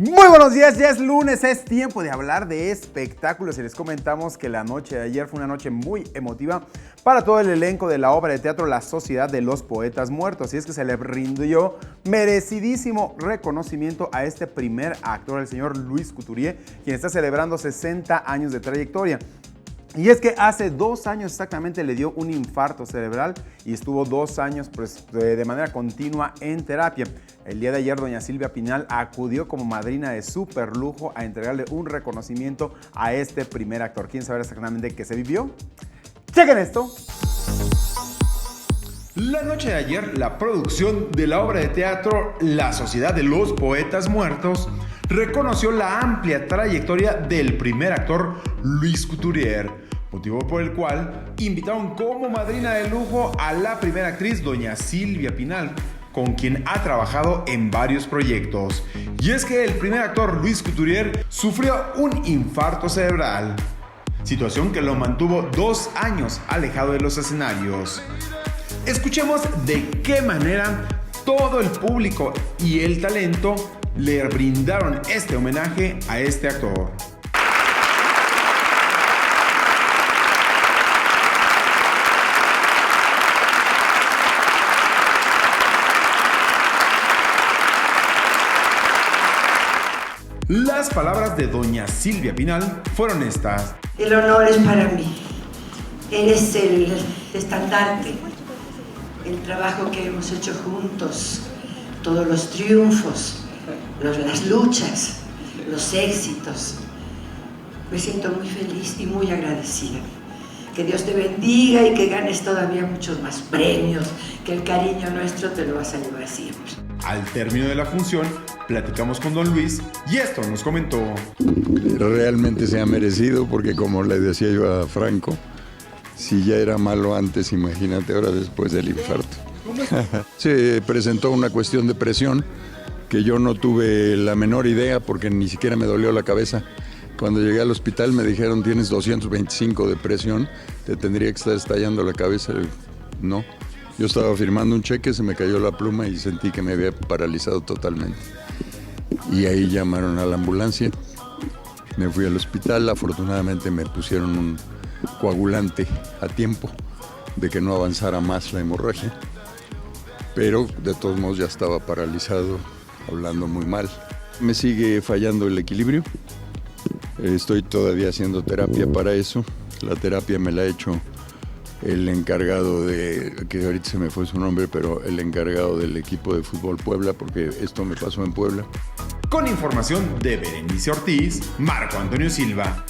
Muy buenos días, ya es lunes, es tiempo de hablar de espectáculos y les comentamos que la noche de ayer fue una noche muy emotiva para todo el elenco de la obra de teatro La Sociedad de los Poetas Muertos, y es que se le rindió merecidísimo reconocimiento a este primer actor, el señor Luis Couturier, quien está celebrando 60 años de trayectoria. Y es que hace 2 años exactamente le dio un infarto cerebral y estuvo 2 años de manera continua en terapia. El día de ayer doña Silvia Pinal acudió como madrina de súper lujo a entregarle un reconocimiento a este primer actor. ¿Quieren saber exactamente qué se vivió? ¡Chequen esto! La noche de ayer, la producción de la obra de teatro La Sociedad de los Poetas Muertos reconoció la amplia trayectoria del primer actor Luis Couturier, motivo por el cual invitaron como madrina de lujo a la primera actriz, doña Silvia Pinal, con quien ha trabajado en varios proyectos. Y es que el primer actor Luis Couturier sufrió un infarto cerebral, situación que lo mantuvo 2 años alejado de los escenarios. Escuchemos de qué manera todo el público y el talento le brindaron este homenaje a este actor. Las palabras de doña Silvia Pinal fueron estas. El honor es para mí. Eres el estandarte, el trabajo que hemos hecho juntos, todos los triunfos, las luchas, los éxitos. Me siento muy feliz y muy agradecida. Que Dios te bendiga y que ganes todavía muchos más premios, que el cariño nuestro te lo vas a llevar siempre. Al término de la función, platicamos con don Luis y esto nos comentó. Realmente se ha merecido porque, como le decía yo a Franco, si ya era malo antes, imagínate ahora después del infarto. Se presentó una cuestión de presión que yo no tuve la menor idea porque ni siquiera me dolió la cabeza. Cuando llegué al hospital me dijeron tienes 225 de presión, te tendría que estar estallando la cabeza. No, yo estaba firmando un cheque, se me cayó la pluma y sentí que me había paralizado totalmente. Y ahí llamaron a la ambulancia, me fui al hospital, afortunadamente me pusieron un coagulante a tiempo de que no avanzara más la hemorragia, pero de todos modos ya estaba paralizado, hablando muy mal. Me sigue fallando el equilibrio, estoy todavía haciendo terapia para eso. La terapia me la ha hecho el encargado de, que ahorita se me fue su nombre, pero el encargado del equipo de fútbol Puebla, porque esto me pasó en Puebla. Con información de Berenice Ortiz, Marco Antonio Silva.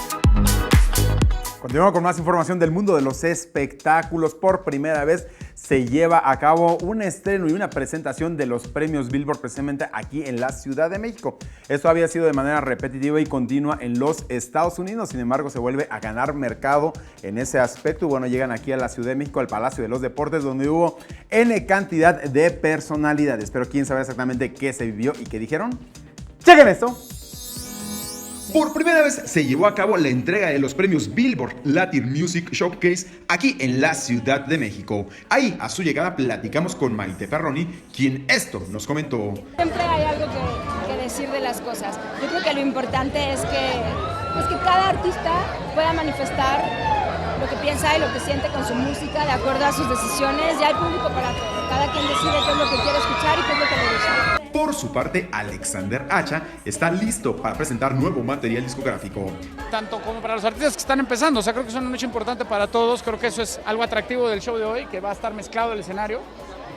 Continuamos con más información del mundo de los espectáculos. Por primera vez se lleva a cabo un estreno y una presentación de los premios Billboard precisamente aquí en la Ciudad de México. Esto había sido de manera repetitiva y continua en los Estados Unidos, sin embargo se vuelve a ganar mercado en ese aspecto. Bueno, llegan aquí a la Ciudad de México, al Palacio de los Deportes, donde hubo N cantidad de personalidades. Pero ¿quién sabe exactamente qué se vivió y qué dijeron? ¡Chequen esto! Por primera vez se llevó a cabo la entrega de los premios Billboard Latin Music Showcase aquí en la Ciudad de México. Ahí, a su llegada, platicamos con Maite Perroni, quien esto nos comentó. Siempre hay algo que decir de las cosas. Yo creo que lo importante es que cada artista pueda manifestar lo que piensa y lo que siente con su música de acuerdo a sus decisiones. Ya hay público para todo. Cada quien decide qué es lo que quiere escuchar y qué es lo que le gusta. Por su parte, Alexander Hacha está listo para presentar nuevo material discográfico. Tanto como para los artistas que están empezando, o sea, creo que es una noche importante para todos, creo que eso es algo atractivo del show de hoy, que va a estar mezclado el escenario,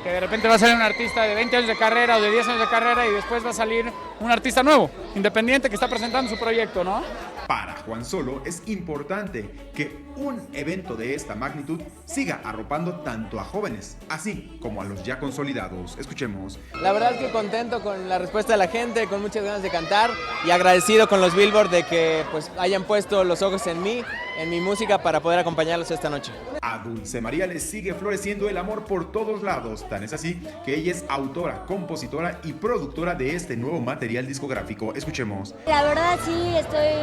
que de repente va a salir un artista de 20 años de carrera o de 10 años de carrera y después va a salir un artista nuevo, independiente, que está presentando su proyecto, ¿no? Para Juan Solo es importante que un evento de esta magnitud siga arropando tanto a jóvenes, así como a los ya consolidados. Escuchemos. La verdad es que contento con la respuesta de la gente, con muchas ganas de cantar y agradecido con los Billboard de que pues hayan puesto los ojos en mí, en mi música para poder acompañarlos esta noche. A Dulce María le sigue floreciendo el amor por todos lados, tan es así que ella es autora, compositora y productora de este nuevo material discográfico. Escuchemos. La verdad sí,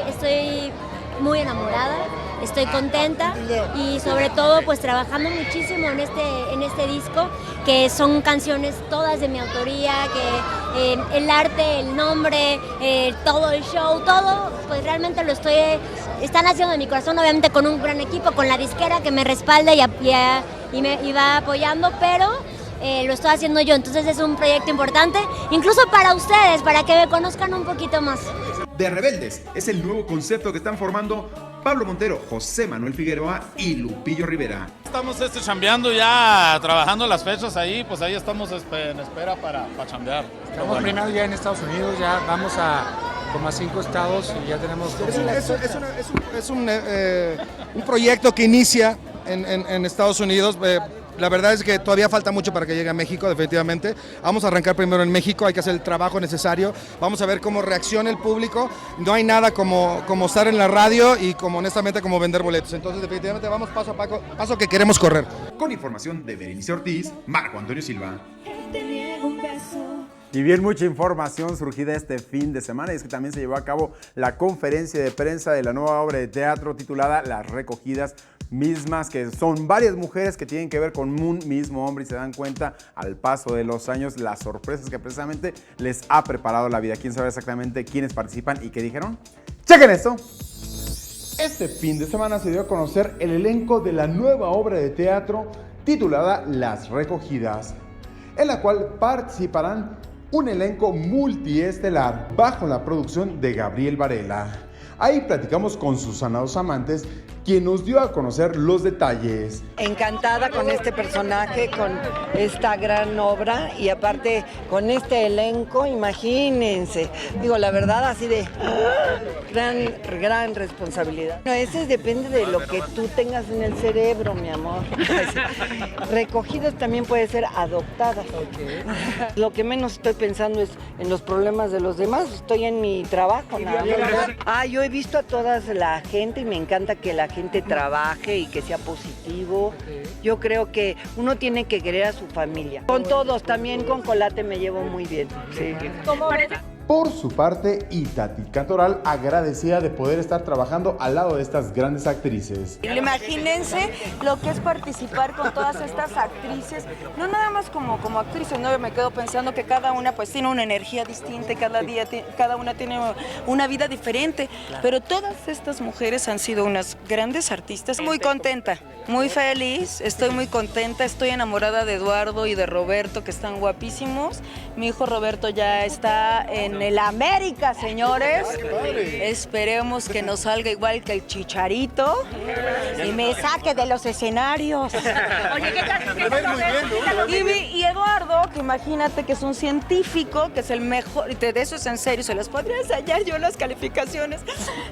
estoy muy enamorada, estoy contenta y sobre todo pues trabajando muchísimo en este disco, que son canciones todas de mi autoría, que el arte, el nombre, todo el show, todo pues realmente están haciendo de mi corazón, obviamente con un gran equipo, con la disquera que me respalda y me va apoyando, pero lo estoy haciendo yo, entonces es un proyecto importante, incluso para ustedes, para que me conozcan un poquito más. De Rebeldes es el nuevo concepto que están formando Pablo Montero, José Manuel Figueroa y Lupillo Rivera. Estamos chambeando ya, trabajando las fechas ahí, pues ahí estamos en espera para chambear. Estamos primero ya en Estados Unidos, ya vamos a como a 5 estados y ya tenemos... Es un proyecto que inicia en Estados Unidos. La verdad es que todavía falta mucho para que llegue a México, definitivamente. Vamos a arrancar primero en México, hay que hacer el trabajo necesario. Vamos a ver cómo reacciona el público. No hay nada como estar en la radio y honestamente como vender boletos. Entonces definitivamente vamos paso a paso que queremos correr. Con información de Berenice Ortiz, Marco Antonio Silva. Y bien, mucha información surgida este fin de semana, y es que también se llevó a cabo la conferencia de prensa de la nueva obra de teatro titulada Las Recogidas, mismas que son varias mujeres que tienen que ver con un mismo hombre y se dan cuenta al paso de los años las sorpresas que precisamente les ha preparado la vida. ¿Quién sabe exactamente quiénes participan y qué dijeron? ¡Chequen esto! Este fin de semana se dio a conocer el elenco de la nueva obra de teatro titulada Las Recogidas, en la cual participarán un elenco multiestelar bajo la producción de Gabriel Varela. Ahí platicamos con Susana Dos Amantes, quien nos dio a conocer los detalles. Encantada con este personaje, con esta gran obra y aparte con este elenco, imagínense. Digo, la verdad, así de gran responsabilidad. No, ese depende de lo que tú tengas en el cerebro, mi amor. Recogidas también puede ser adoptadas. Okay. Lo que menos estoy pensando es en los problemas de los demás, estoy en mi trabajo. Yo he visto a toda la gente y me encanta que la gente trabaje y que sea positivo. Yo creo que uno tiene que querer a su familia. Con todos, también con Colate me llevo muy bien. Sí. Por su parte, Itatí Cantoral agradecida de poder estar trabajando al lado de estas grandes actrices. Imagínense lo que es participar con todas estas actrices, no nada más como actrices, ¿no? Me quedo pensando que cada una pues tiene una energía distinta, cada una tiene una vida diferente, pero todas estas mujeres han sido unas grandes artistas. Muy contenta, muy feliz, estoy muy contenta, estoy enamorada de Eduardo y de Roberto, que están guapísimos. Mi hijo Roberto ya está en el América, señores. Esperemos que nos salga igual que el Chicharito y me saque de los escenarios. Oye, y Eduardo, que imagínate que es un científico, que es el mejor, de eso es en serio, se las podría ensayar yo las calificaciones.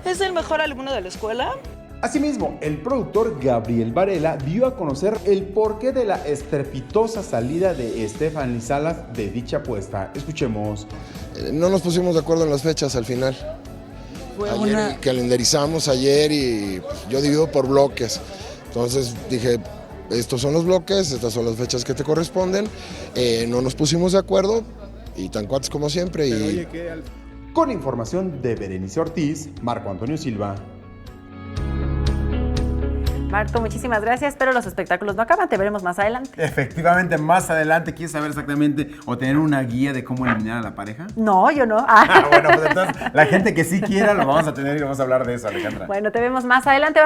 Es el mejor alumno de la escuela. Asimismo, el productor Gabriel Varela dio a conocer el porqué de la estrepitosa salida de Stephanie Salas de dicha apuesta. Escuchemos. No nos pusimos de acuerdo en las fechas al final. Calendarizamos ayer y yo divido por bloques. Entonces dije, estos son los bloques, estas son las fechas que te corresponden. No nos pusimos de acuerdo y tan cuates como siempre. Con información de Berenice Ortiz, Marco Antonio Silva. Marto, muchísimas gracias, pero los espectáculos no acaban, te veremos más adelante. Efectivamente, más adelante. ¿Quieres saber exactamente o tener una guía de cómo eliminar a la pareja? No, yo no. Bueno, pues entonces la gente que sí quiera lo vamos a tener y vamos a hablar de eso, Alejandra. Bueno, te vemos más adelante.